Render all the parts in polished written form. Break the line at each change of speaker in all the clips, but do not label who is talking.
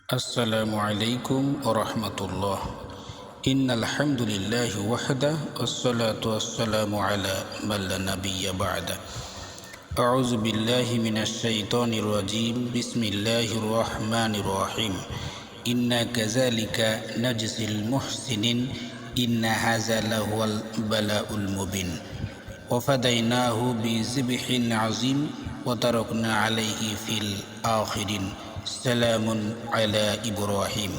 السلام عليكم ورحمة الله. إن الحمد لله وحده والصلاة والسلام على من لا نبي بعده. أعوذ بالله من الشيطان الرجيم. بسم الله الرحمن الرحيم. إنا كذلك نجزي المحسنين. إن هذا لهو البلاء المبين. وفديناه بذبح عظيم وتركنا عليه في الآخرين. সালামুন আলা ইব্রাহিম।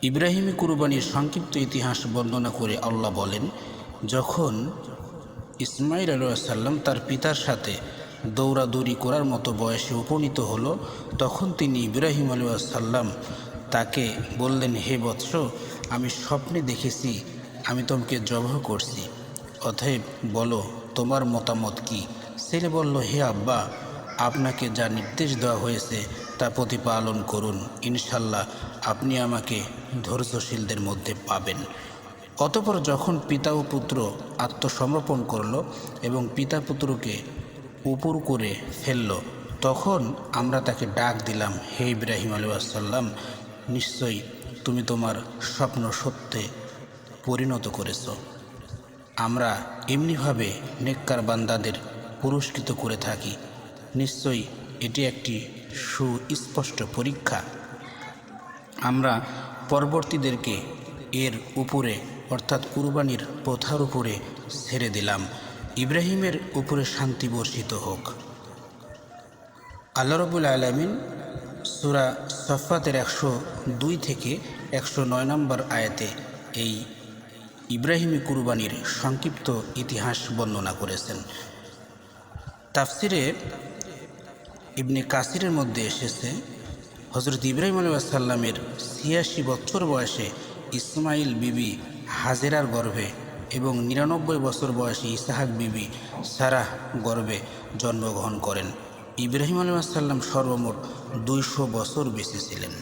ইব্রাহিমী কুরবানির সংক্ষিপ্ত ইতিহাস বর্ণনা করে আল্লাহ বলেন, যখন ইসমাইল আলাইহিস সালাম তার পিতার সাথে দৌড়াদৌড়ি করার মতো বয়সে উপনীত হলো, তখন তিনি ইব্রাহিম আলাইহিস সালাম তাকে বললেন, হে বৎস, আমি স্বপ্নে দেখেছি আমি তোমাকে জবাহ করছি, অতএব বলো তোমার মতামত কি? ছেলে বলল, হে আব্বা, আপনাকে যা নির্দেশ দেওয়া হয়েছে তা প্রতিপালন করুন, ইনশাল্লাহ আপনি আমাকে ধৈর্যশীলদের মধ্যে পাবেন। অতঃপর যখন পিতা ও পুত্র আত্মসমর্পণ করল এবং পিতা পুত্রকে উপর করে ফেলল, তখন আমরা তাকে ডাক দিলাম, হে ইব্রাহিম আলাইহিস সালাম, নিশ্চয়ই তুমি তোমার স্বপ্ন সত্যে পরিণত করেছ। আমরা এমনিভাবে নেককার বান্দাদের পুরস্কৃত করে থাকি। নিশ্চয়ই এটি একটি সুস্পষ্ট পরীক্ষা। আমরা পরবর্তীদেরকে এর উপরে অর্থাৎ কুরবানির প্রথার উপরে ছেড়ে দিলাম। ইব্রাহিমের উপরে শান্তি বর্ষিত হোক। আল্লাহ রাব্বুল আলামিন সূরা সফফাতের 102 থেকে 109 নম্বর আয়াতে এই ইব্রাহিমী কুরবানির সংক্ষিপ্ত ইতিহাস বর্ণনা করেছেন। তাফসিরে ইবনে কাসিরের মধ্যে এসেছে, হযরত ইব্রাহিম আলাইহিস সালামের 86 বছর বয়সে ইসমাইল বিবি হাজেরার গর্ভে এবং 99 বছর বয়সে ইসহাক বিবি সারাহ গর্ভে জন্মগ্রহণ করেন। ইব্রাহিম আলাইহিস সালাম সর্বমোট 200 বছর বেঁচে ছিলেন।